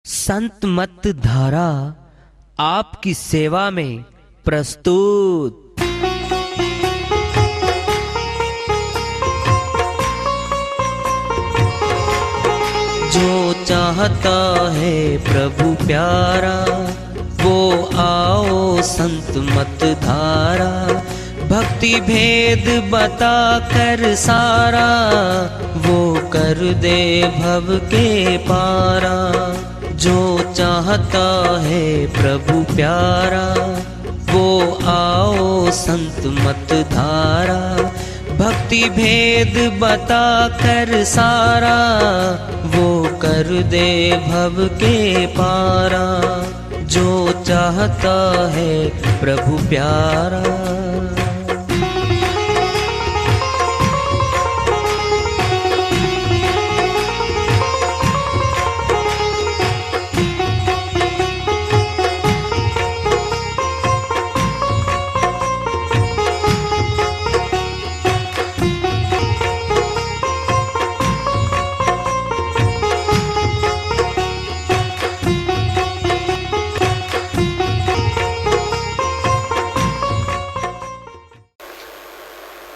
संत मत धारा आपकी सेवा में प्रस्तुत। जो चाहता है प्रभु प्यारा वो आओ संत मत धारा। भक्ति भेद बता कर सारा वो कर दे भव के पारा। जो चाहता है प्रभु प्यारा वो आओ संत मत धारा। भक्ति भेद बता कर सारा वो कर दे भव के पारा। जो चाहता है प्रभु प्यारा।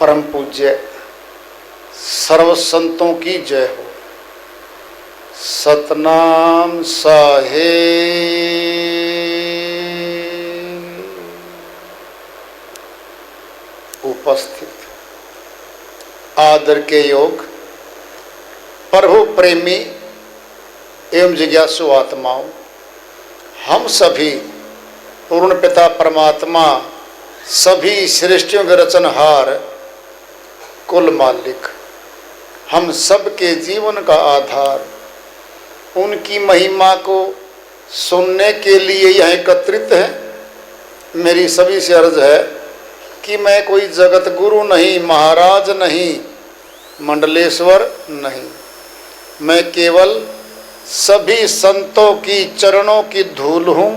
परम पूज्य सर्व संतों की जय हो। सतनाम साहेब। उपस्थित आदर के योग प्रभु प्रेमी एवं जिज्ञासु आत्माओं, हम सभी पूर्ण पिता परमात्मा सभी सृष्टियों के रचनहार कुल मालिक, हम सब के जीवन का आधार, उनकी महिमा को सुनने के लिए यहाँ एकत्रित हैं। मेरी सभी से अर्ज है कि मैं कोई जगत गुरु नहीं, महाराज नहीं, मंडलेश्वर नहीं, मैं केवल सभी संतों की चरणों की धूल हूँ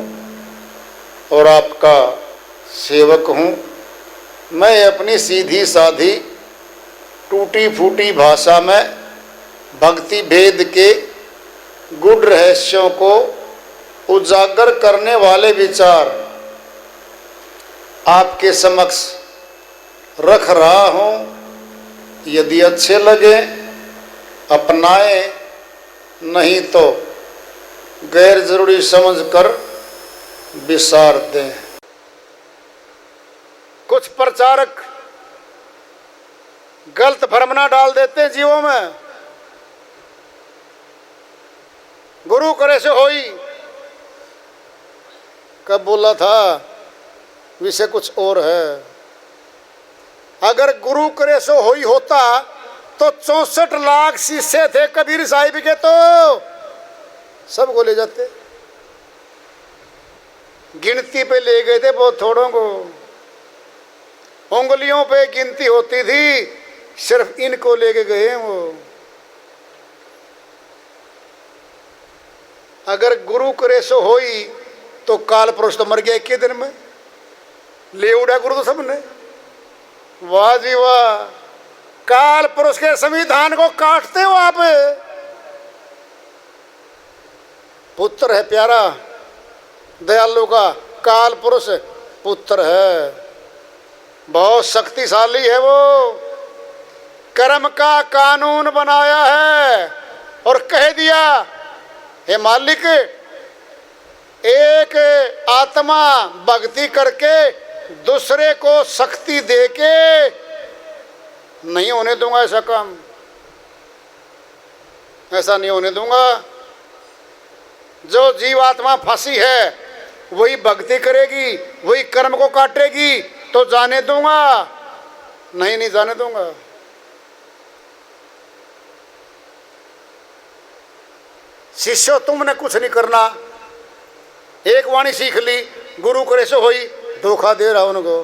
और आपका सेवक हूँ। मैं अपनी सीधी साधी टूटी फूटी भाषा में भक्ति भेद के गूढ़ रहस्यों को उजागर करने वाले विचार आपके समक्ष रख रहा हूँ। यदि अच्छे लगे अपनाएं, नहीं तो गैर जरूरी समझकर विसार दें। कुछ प्रचारक गलत भ्रमना डाल देते हैं जीवों में। गुरु करे से होई, कब बोला था, विषय कुछ और है। अगर गुरु करे से होई होता तो 64 लाख शिष्य थे कबीर साहिब के, तो सब को ले जाते। गिनती पे ले गए थे बहुत थोड़ों को, उंगलियों पे गिनती होती थी, सिर्फ इनको लेके गए हैं वो। अगर गुरु करे सो होई तो काल पुरुष तो मर गया 21 दिन में, ले उड़ा गुरु तो सबने। वाह जी वाह, काल पुरुष के संविधान को काटते हो आप। पुत्र है प्यारा दयालु का, काल पुरुष पुत्र है, बहुत शक्तिशाली है वो। कर्म का कानून बनाया है और कह दिया, हे मालिक, एक आत्मा भक्ति करके दूसरे को शक्ति देके नहीं होने दूंगा ऐसा काम, ऐसा नहीं होने दूंगा। जो जीवात्मा फंसी है वही भक्ति करेगी, वही कर्म को काटेगी तो जाने दूंगा, नहीं जाने दूंगा। शिष्यो तुमने कुछ नहीं करना, एक वाणी सीख ली, गुरु करे से होई, धोखा दे रहा उनको।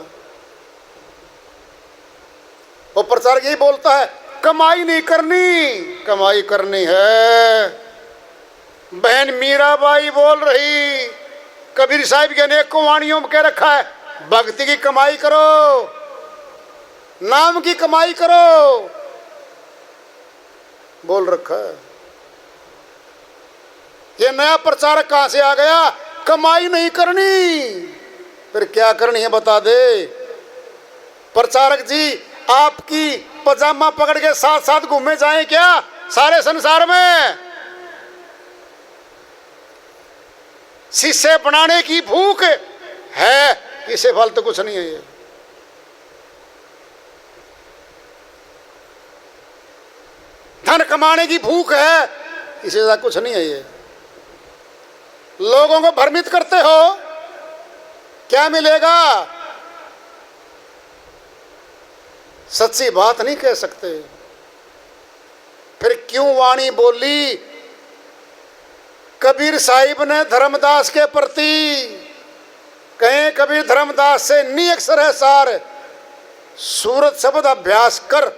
वो प्रचार यही बोलता है, कमाई नहीं करनी, कमाई करनी है। बहन मीराबाई बोल रही, कबीर साहिब के अनेक वाणियों में कह रखा है, भक्ति की कमाई करो, नाम की कमाई करो, बोल रखा है। ये नया प्रचारक कहां से आ गया? कमाई नहीं करनी, फिर क्या करनी है बता दे। प्रचारक जी आपकी पजामा पकड़ के साथ साथ घूमे जाएं क्या सारे संसार में? शिष्य बनाने की भूख है, इससे फल तो कुछ नहीं है। ये धन कमाने की भूख है, इससे ज्यादा कुछ नहीं है। ये लोगों को भ्रमित करते हो, क्या मिलेगा? सच्ची बात नहीं कह सकते। फिर क्यों वाणी बोली कबीर साहिब ने धर्मदास के प्रति? कहें कबीर धर्मदास से नी अक्षर है सार, सूरत शब्द अभ्यास कर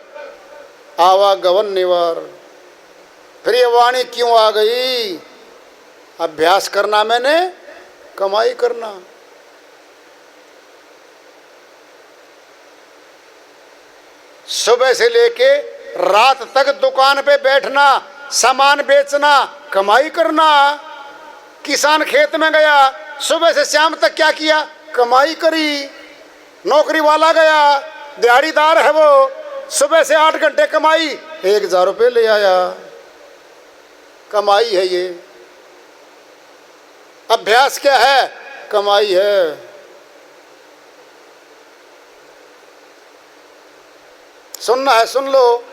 आवागवन निवार। फिर ये वाणी क्यों आ गई? अभ्यास करना मैंने कमाई करना। सुबह से लेके रात तक दुकान पे बैठना, सामान बेचना, कमाई करना। किसान खेत में गया, सुबह से शाम तक क्या किया? कमाई करी। नौकरी वाला गया, दिहाड़ीदार है वो, सुबह से 8 घंटे कमाई, 1000 रुपये ले आया। कमाई है ये। अभ्यास क्या है? कमाई है। सुनना है सुन लो।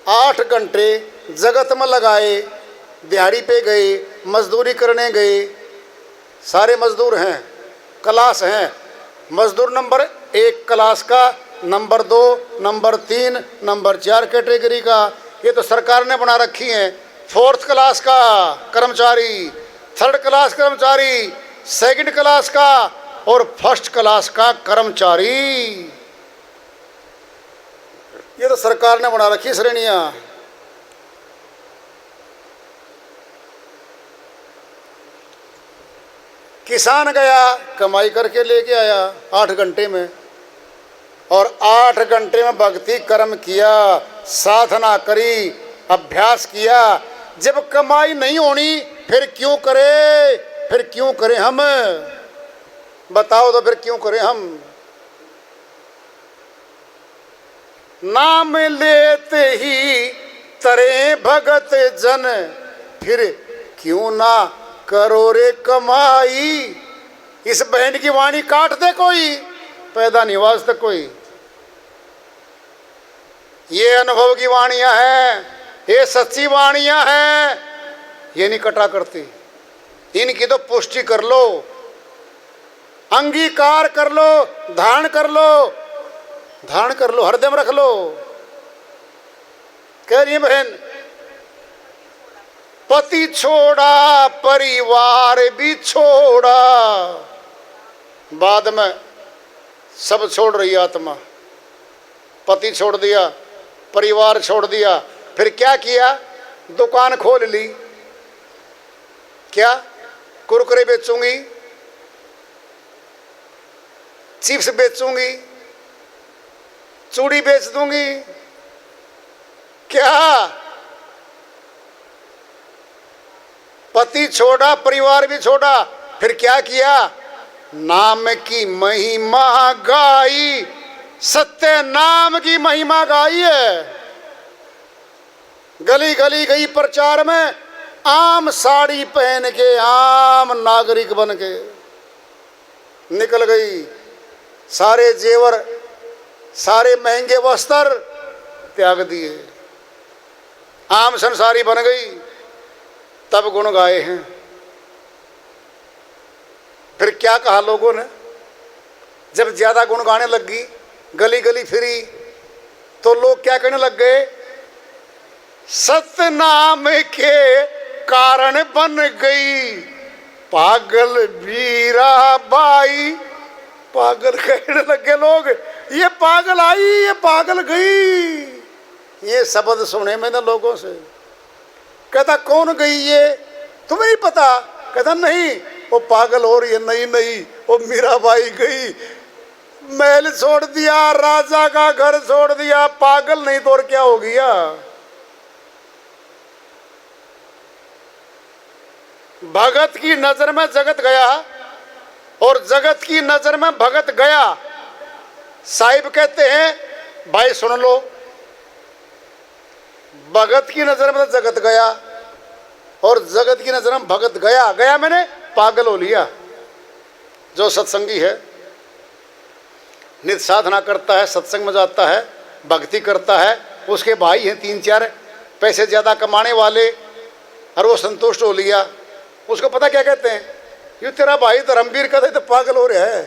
8 घंटे जगत में लगाए, दिहाड़ी पे गए, मजदूरी करने गए। सारे मजदूर हैं, क्लास हैं। मजदूर नंबर 1 क्लास का, नंबर 2, नंबर 3, नंबर 4 कैटेगरी का। ये तो सरकार ने बना रखी है। 4th क्लास का कर्मचारी, 3rd क्लास कर्मचारी, 2nd क्लास का और 1st क्लास का कर्मचारी। ये तो सरकार ने बना रखी श्रेणियां। किसान गया, कमाई करके लेके आया 8 घंटे में, और 8 घंटे में भक्ति कर्म किया, साधना करी, अभ्यास किया। जब कमाई नहीं होनी फिर क्यों करे? फिर क्यों करें हम? बताओ तो फिर क्यों करें हम? नाम लेते ही तरे भगत जन, फिर क्यों ना करो रे कमाई। इस बहन की वाणी काट दे कोई, पैदा नहीं हुआ आज तक कोई। ये अनुभव की वाणियां हैं, ये सच्ची वाणियां हैं, ये नहीं कटा करती। इनकी तो पुष्टि कर लो, अंगीकार कर लो, धारण कर लो, धारण कर लो, हृदय में रख लो। कह रही है बहन, पति छोड़ा परिवार भी छोड़ा। बाद में सब छोड़ रही आत्मा। पति छोड़ दिया, परिवार छोड़ दिया, फिर क्या किया? दुकान खोल ली। क्या? कुरकुरे बेचूंगी, चिप्स बेचूंगी, चूड़ी बेच दूंगी। क्या? पति छोड़ा, परिवार भी छोड़ा, फिर क्या किया? नाम की महिमा गाई, सत्य नाम की महिमा गाई है। गली गली गई प्रचार में, आम साड़ी पहन के, आम नागरिक बन के निकल गई। सारे जेवर, सारे महंगे वस्त्र त्याग दिए, आम संसारी बन गई। तब गुण गाए हैं। फिर क्या कहा लोगों ने? जब ज्यादा गुण गाने लगी, गली गली फिरी, तो लोग क्या कहने लग गए? सत्य नाम के कारण बन गई पागल वीरा बाई। पागल कहने लगे लोग, ये पागल आई, ये पागल गई। ये शब्द सुने मैंने लोगों से। कहता कौन गई ये? तुम्हें नहीं पता? कहता नहीं, वो पागल हो रही है। नहीं नहीं, वो मीराबाई गई, महल छोड़ दिया, राजा का घर छोड़ दिया। पागल नहीं तो और क्या हो गया? भगत की नजर में जगत गया और जगत की नजर में भगत गया। साहिब कहते हैं भाई सुन लो, भगत की नजर में जगत गया और जगत की नजर में भगत गया। गया मैंने पागल हो लिया। जो सत्संगी है, नित्य साधना करता है, सत्संग में जाता है, भक्ति करता है, उसके भाई हैं 3-4 पैसे ज़्यादा कमाने वाले, और वो संतुष्ट हो लिया। उसको पता क्या कहते हैं, ये तेरा भाई धर्मवीर कहते तो पागल हो रहा है।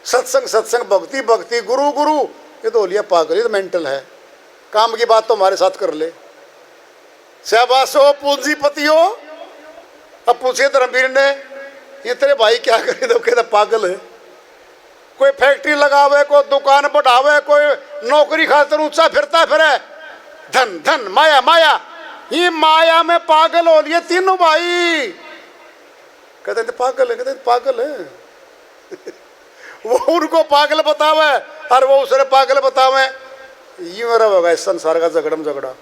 सत्संग सत्संग, भक्ति भक्ति, गुरु गुरु, ये तो हो लिया पागल, ये तो मेंटल है। काम की बात तो हमारे साथ कर ले। शाबाश हो पूंजीपतियों। अब पूछे धर्मवीर ने, ये तेरे भाई क्या करे, तो कहता पागल है। कोई फैक्ट्री लगावे, कोई दुकान बढ़ावे, कोई नौकरी खातर ऊंचा फिरता फिरे, धन धन माया माया, ये माया में पागल हो लिए तीनों भाई। कहते थे पागल है, कहते पागल है। वो उनको पागल बतावे और वो उसने पागल बतावे। ये मेरा होगा इस संसार का झगड़म झगड़ा।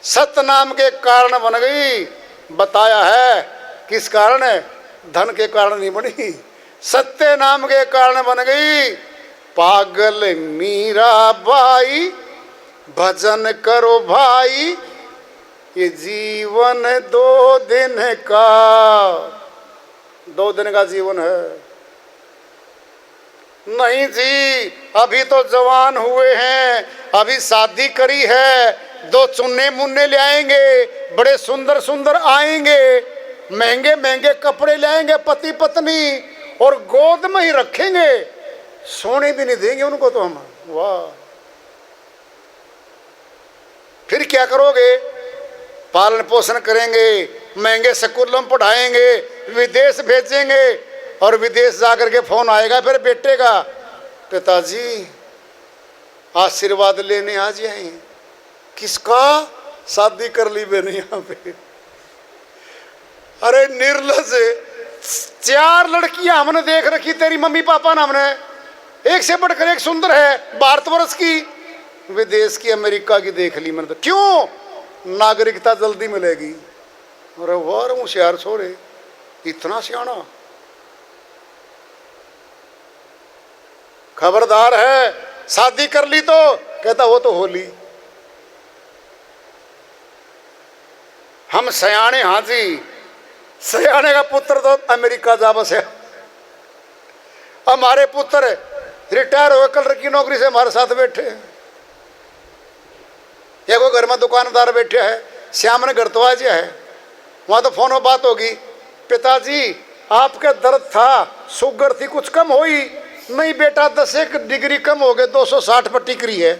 सत्य नाम के कारण बन गई, बताया है किस कारण है, धन के कारण नहीं बनी, सत्य नाम के कारण बन गई। पागल मीरा बाई भजन करो भाई, ये जीवन 2 दिन का, 2 दिन का जीवन है। नहीं जी, अभी तो जवान हुए हैं, अभी शादी करी है, 2 चुन्ने मुन्ने ले आएंगे, बड़े सुंदर सुंदर आएंगे, महंगे महंगे कपड़े लाएंगे पति पत्नी, और गोद में ही रखेंगे, सोने भी नहीं देंगे उनको तो हम। वाह, फिर क्या करोगे? पालन पोषण करेंगे, महंगे स्कूलों में पढ़ाएंगे, विदेश भेजेंगे, और विदेश जाकर के फोन आएगा फिर बेटे का, पिताजी आशीर्वाद लेने आ जाए। किसका? शादी कर ली मैंने यहाँ पे। अरे निर्लज, 4 लड़कियां हमने देख रखी तेरी मम्मी पापा ने, हमने एक से बढ़कर एक सुंदर है, भारतवर्ष की, विदेश की, अमेरिका की देख ली मैंने तो। क्यों? नागरिकता जल्दी मिलेगी। अरे वाह होशियार छोरे, इतना सियाना। खबरदार है, शादी कर ली तो कहता वो तो होली। हम सयाने, हाँ जी, सयाने का पुत्र तो अमेरिका जा बसे। हमारे पुत्र रिटायर हुए कलर की नौकरी से हमारे साथ बैठे हैं। या कोई घर में दुकानदार बैठे है, श्याम ने घर तो आज है, वहाँ तो फोन में बात होगी, पिताजी आपके दर्द था, शुगर थी कुछ कम हुई? नहीं बेटा 10 डिग्री कम हो गए, 260 पर टिकरी है।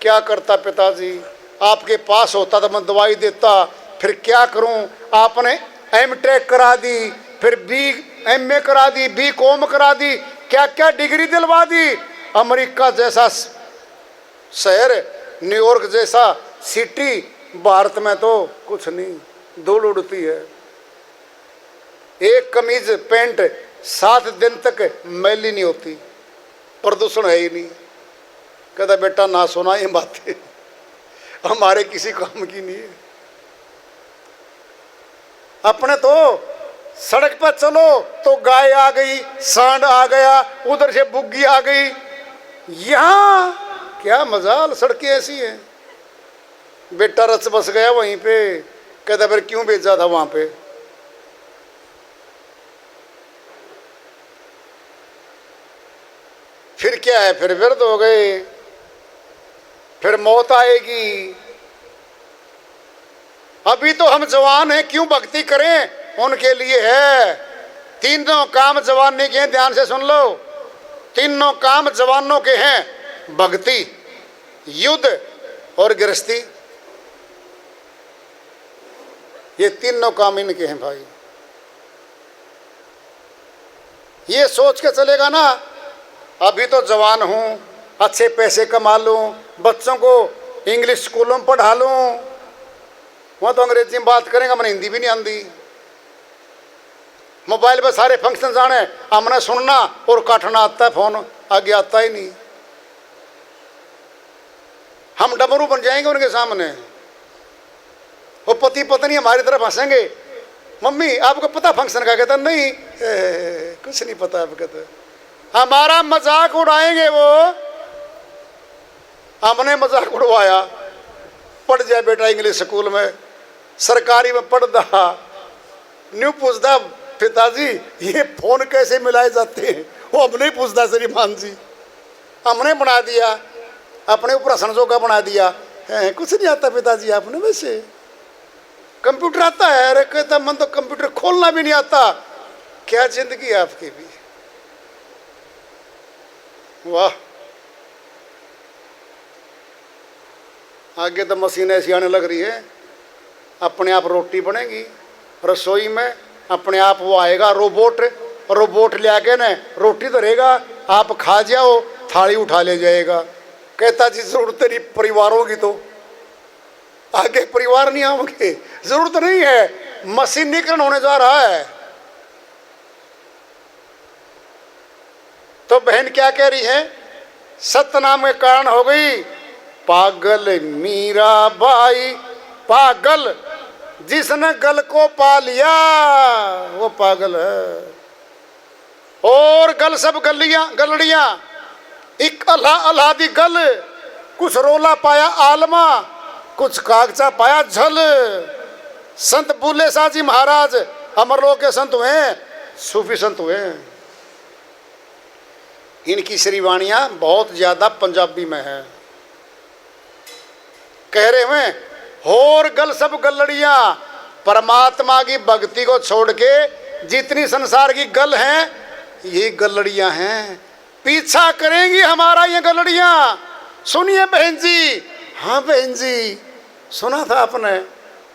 क्या करता पिताजी, आपके पास होता तो मैं दवाई देता, फिर क्या करूं, आपने एमटेक करा दी, फिर BMA करा दी, BCom करा दी, क्या क्या डिग्री दिलवा दी। अमेरिका जैसा शहर, न्यूयॉर्क जैसा सिटी, भारत में तो कुछ नहीं, धूल उड़ती है। एक कमीज पैंट 7 दिन तक मैली नहीं होती, प्रदूषण है ही नहीं। कहता बेटा ना सुना ये बातें, हमारे किसी काम की नहीं है। अपने तो सड़क पर चलो तो गाय आ गई, सांड आ गया, उधर से बुग्गी आ गई। यहाँ क्या मजाल, सड़कें ऐसी हैं। बेटा रच बस गया वहीं पे, कहता फिर क्यों भेजा था वहां पे। फिर क्या है, फिर व्यर्थ हो गए, फिर मौत आएगी। अभी तो हम जवान हैं, क्यों भक्ति करें? उनके लिए है। 3 काम जवानी के हैं, ध्यान से सुन लो। 3 काम जवानों के हैं, भक्ति, युद्ध और गृहस्थी। ये 3 काम इनके हैं भाई। ये सोच के चलेगा ना, अभी तो जवान हूं, अच्छे पैसे कमा लूं, बच्चों को इंग्लिश स्कूलों में पढ़ा लूं, वहाँ तो अंग्रेजी में बात करेंगे, मैंने हिंदी भी नहीं आती। मोबाइल पे सारे फंक्शन जाने, हमने सुनना और काटना आता है, फोन आगे आता ही नहीं। हम डमरू बन जाएंगे उनके सामने। वो पति पत्नी हमारी तरफ हंसेंगे, मम्मी आपको पता फंक्शन का? कहता नहीं कुछ नहीं पता आपको, तो हमारा मजाक उड़ाएंगे वो। हमने मजाक उड़वाया, पढ़ जाए बेटा इंग्लिश स्कूल में, सरकारी में पढ़दा, न्यू पूछता पिताजी ये फोन कैसे मिलाए जाते हैं, वो हमने पूछता श्रीमान जी, हमने बना दिया, अपने ऊपर हंसों का बना दिया। कुछ नहीं आता पिताजी आपने, वैसे कंप्यूटर आता है? अरे कहता मन तो कंप्यूटर खोलना भी नहीं आता। क्या जिंदगी है आपकी भी, वाह। आगे तो मशीन ऐसी आने लग रही है, अपने आप रोटी बनेगी रसोई में, अपने आप वो आएगा रोबोट, रोबोट ले आके ना रोटी धरेगा, आप खा जाओ, थाली उठा ले जाएगा। कहता जी जरूरत नहीं परिवारों की, तो आगे परिवार नहीं आओगे, जरूरत नहीं है, मशीनीकरण होने जा रहा है। तो बहन क्या कह रही है? सतनाम के कारण हो गई पागल मीराबाई, पागल जिसने गल को पा लिया वो पागल है। और गल सब गलड़ियां, एक अल्लाह अल्लाह दी गल, कुछ रोला पाया आलमा, कुछ कागजा पाया झल। संत बुल्ले शाह जी महाराज अमर लोक के संत हुए, सूफी संत हुए। इनकी श्रीवाणियां बहुत ज्यादा पंजाबी में है। कह रहे हुए और गल सब गलड़ियां, परमात्मा की भक्ति को छोड़ के जितनी संसार की गल हैं ये गलड़ियां हैं, पीछा करेंगी हमारा ये गलड़ियां। सुनिए बहन जी। हाँ बहन जी, सुना था आपने,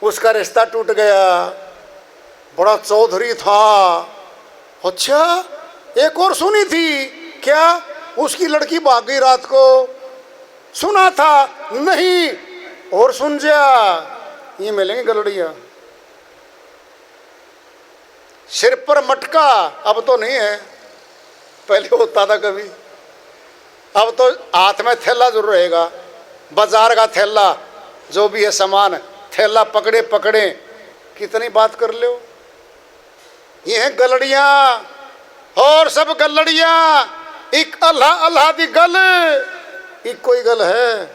उसका रिश्ता टूट गया, बड़ा चौधरी था। अच्छा, एक और सुनी थी क्या? उसकी लड़की भाग गई रात को, सुना था? नहीं, और सुन जा, ये मिलेंगे गलड़ियां। सिर पर मटका अब तो नहीं है, पहले होता था कभी, अब तो हाथ में थैला जरूर रहेगा, बाजार का थैला, जो भी है सामान, थैला पकड़े पकड़े, कितनी बात कर लो। ये है गलड़ियां, और सब गलड़ियां, एक अल्लाह अल्लाह दी गल, एक कोई गल है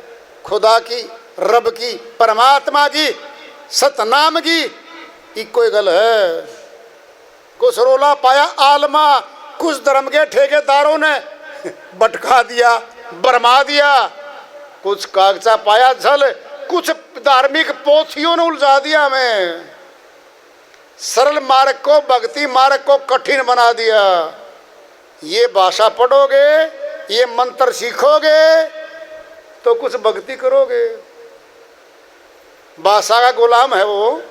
खुदा की, रब की, परमात्मा की, सतनाम की, एक कोई गल है। कुछ रोला पाया आलमा, कुछ धर्म के ठेकेदारों ने भटका दिया, बरमा दिया, कुछ कागजा पाया झल, कुछ धार्मिक पोथियों ने उलझा दिया हमें, सरल मार्ग को, भक्ति मार्ग को कठिन बना दिया। ये भाषा पढ़ोगे, ये मंत्र सीखोगे तो कुछ भक्ति करोगे। भाषा का गुलाम है वो,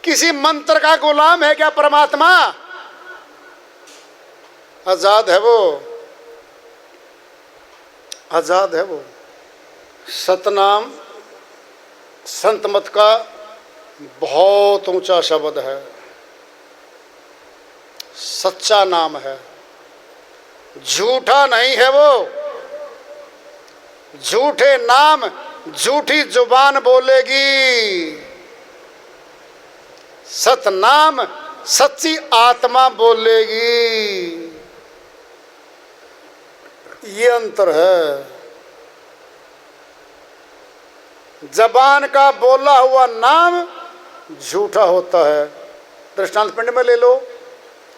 किसी मंत्र का गुलाम है क्या परमात्मा? आजाद है वो, आजाद है वो। सतनाम संत मत का बहुत ऊंचा शब्द है, सच्चा नाम है, झूठा नहीं है वो। झूठे नाम झूठी जुबान बोलेगी, सतनाम सच्ची आत्मा बोलेगी। ये अंतर है। जबान का बोला हुआ नाम झूठा होता है। दृष्टांत पिंड में ले लो,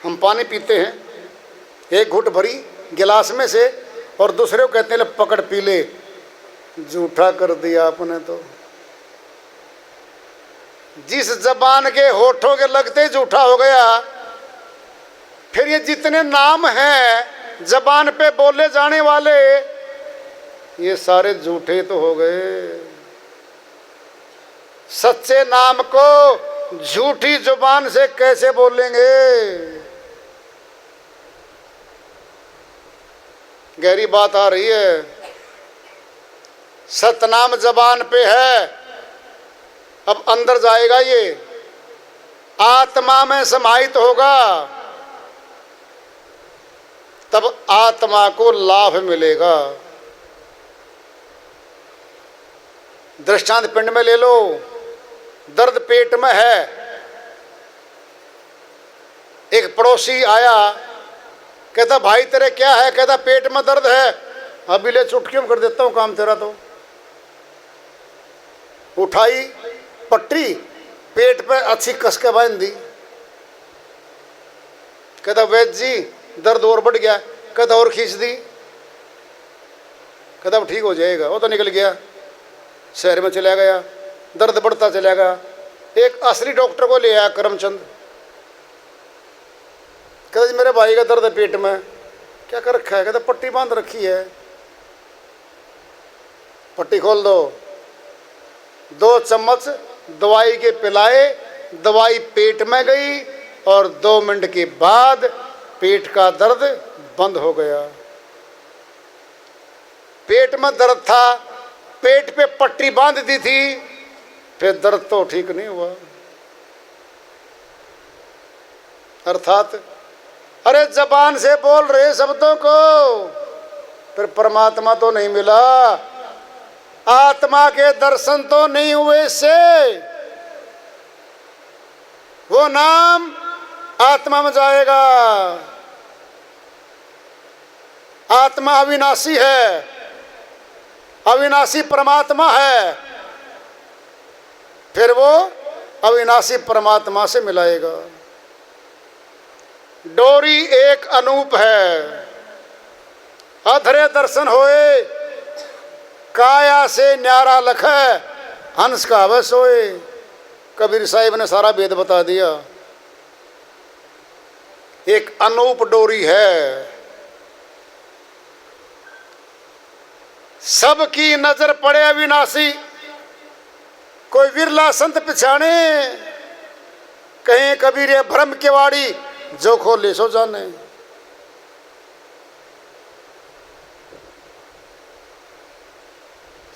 हम पानी पीते हैं, एक घुट भरी गिलास में से, और दूसरे को कहते हैं ले पकड़ पी ले, झूठा कर दिया आपने तो। जिस जबान के होठों के लगते ही झूठा हो गया। फिर ये जितने नाम हैं जबान पे बोले जाने वाले, ये सारे झूठे तो हो गए। सच्चे नाम को झूठी जुबान से कैसे बोलेंगे? गहरी बात आ रही है। सतनाम जबान पे है, अब अंदर जाएगा, ये आत्मा में समाहित होगा, तब आत्मा को लाभ मिलेगा। दृष्टांत पिंड में ले लो, दर्द पेट में है। एक पड़ोसी आया, कहता भाई तेरे क्या है? कहता पेट में दर्द है। अभी ले चुटकियों में कर देता हूं काम तेरा। तो उठाई पट्टी, पेट पे अच्छी कस के बांध दी। कहता वैद्य जी दर्द और बढ़ गया। कहता और खींच दी। कहता अब ठीक हो जाएगा। वो तो निकल गया, शहर में चला गया, दर्द बढ़ता चला गया। एक असली डॉक्टर को ले आया करमचंद। कहता जी मेरे भाई का दर्द है पेट में। क्या कर रखा है? कहता पट्टी बांध रखी है। पट्टी खोल दो। 2 चम्मच दवाई के पिलाए, दवाई पेट में गई और 2 मिनट के बाद पेट का दर्द बंद हो गया। पेट में दर्द था, पेट पे पट्टी बांध दी थी, फिर दर्द तो ठीक नहीं हुआ। अर्थात अरे जबान से बोल रहे शब्दों को, फिर परमात्मा तो नहीं मिला, आत्मा के दर्शन तो नहीं हुए से। वो नाम आत्मा में जाएगा। आत्मा अविनाशी है, अविनाशी परमात्मा है, फिर वो अविनाशी परमात्मा से मिलाएगा। डोरी एक अनूप है, अधरे दर्शन होए, काया से न्यारा लख है, हंस का अवश्य होए। कबीर साहिब ने सारा वेद बता दिया। एक अनूप डोरी है, सबकी नजर पड़े अविनाशी, कोई विरला संत पिछाने, कहीं कबीर ये भ्रम के वाड़ी, जो खोले सो जाने।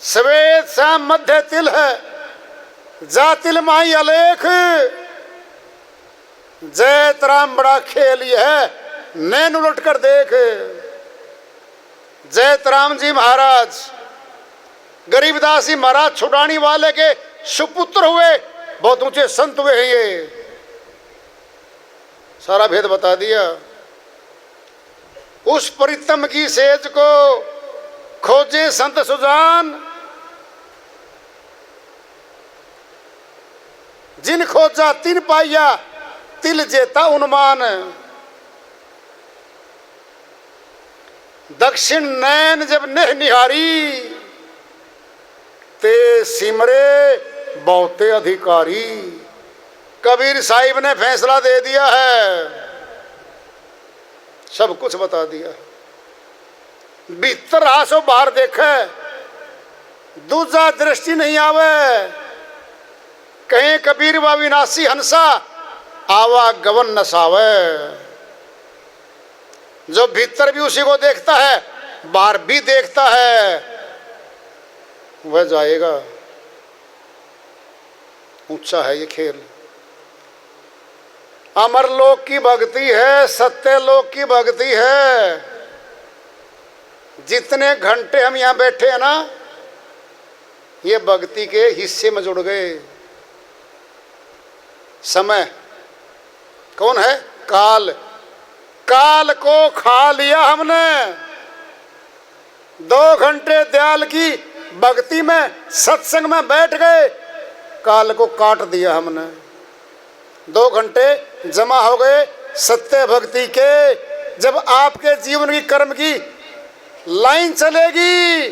सवेद शाम मध्य तिल है, जा तिल माही अलेख, जैत राम बड़ा खेल यह है, नैन उलट कर देख। जैत राम जी महाराज गरीबदास जी महाराज छुड़ानी वाले के सुपुत्र हुए, बहुत ऊंचे संत हुए हैं। ये सारा भेद बता दिया। उस परितम की सेज को खोजे संत सुजान, जिन खोजा तिन पाइया, तिल जेता उन्मान। दक्षिण नैन जब नेह निहारी, ते सिमरे बहुते अधिकारी। कबीर साहिब ने फैसला दे दिया है, सब कुछ बता दिया। भीतर आसो बाहर देखे, दूजा दृष्टि नहीं आवे। कहीं कबीर व विनाशी हंसा, आवा गवन नसावे। जो भीतर भी उसी को देखता है, बाहर भी देखता है, वह जाएगा। ऊंचा है ये खेल। अमर लोक की भक्ति है, सत्य लोक की भक्ति है। जितने घंटे हम यहां बैठे हैं ना, ये भक्ति के हिस्से में जुड़ गए। समय कौन है? काल। काल को खा लिया हमने। 2 घंटे दयाल की भक्ति में, सत्संग में बैठ गए, काल को काट दिया हमने। 2 घंटे जमा हो गए सत्य भक्ति के। जब आपके जीवन की कर्म की लाइन चलेगी,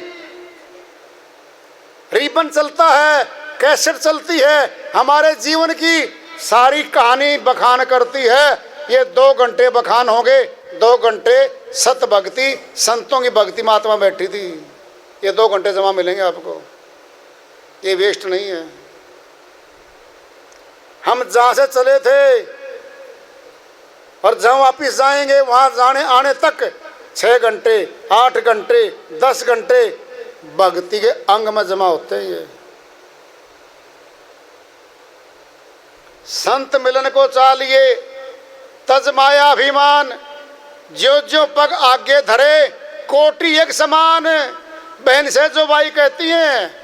रिबन चलता है, कैसेट चलती है, हमारे जीवन की सारी कहानी बखान करती है। ये 2 घंटे बखान होंगे, 2 घंटे सत भक्ति, संतों की भक्ति में आत्मा बैठी थी। ये 2 घंटे जमा मिलेंगे आपको, ये वेस्ट नहीं है। हम जहां से चले थे और जहां वापिस जाएंगे, वहां जाने आने तक 6 घंटे, 8 घंटे, 10 घंटे भक्ति के अंग में जमा होते हैं। ये संत मिलन को चालिए, तज माया अभिमान, ज्यो ज्यो पग आगे धरे, कोटि एक समान। बहन से जो भाई कहती हैं,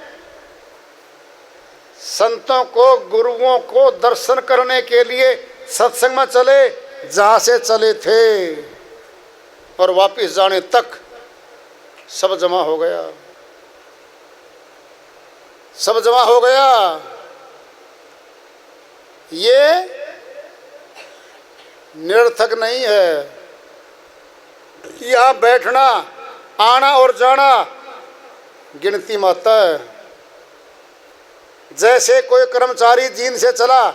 संतों को, गुरुओं को दर्शन करने के लिए सत्संग में चले, जहाँ से चले थे, और वापिस जाने तक सब जमा हो गया, सब जमा हो गया। ये निरर्थक नहीं है। यहाँ बैठना, आना और जाना गिनती में आता है। जैसे कोई कर्मचारी जींद से चला,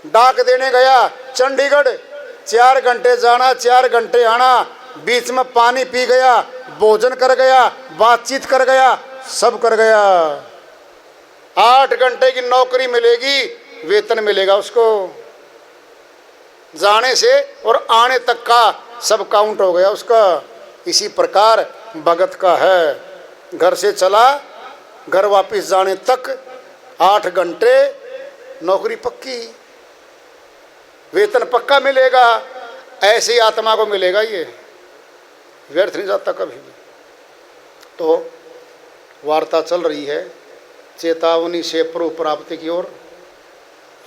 डाक देने गया चंडीगढ़, 4 घंटे जाना 4 घंटे आना, बीच में पानी पी गया, भोजन कर गया, बातचीत कर गया, सब कर गया। 8 घंटे की नौकरी मिलेगी, वेतन मिलेगा उसको। जाने से और आने तक का सब काउंट हो गया उसका। इसी प्रकार भगत का है। घर से चला, घर वापस जाने तक 8 घंटे, नौकरी पक्की, वेतन पक्का मिलेगा। ऐसी आत्मा को मिलेगा, ये व्यर्थ नहीं जाता कभी भी। तो वार्ता चल रही है चेतावनी से प्रभु प्राप्ति की ओर।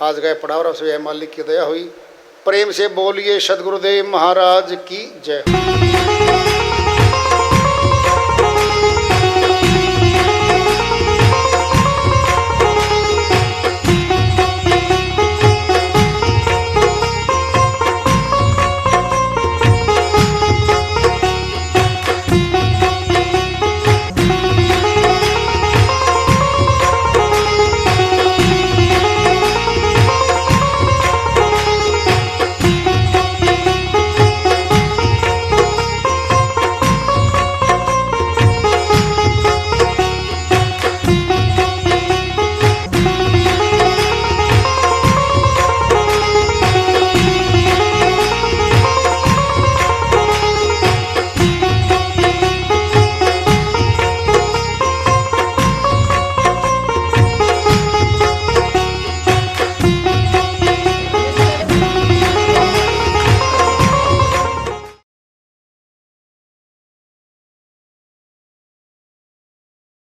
आज गए पढ़ावर से मालिक की दया हुई। प्रेम से बोलिए सद्गुरुदेव महाराज की जय।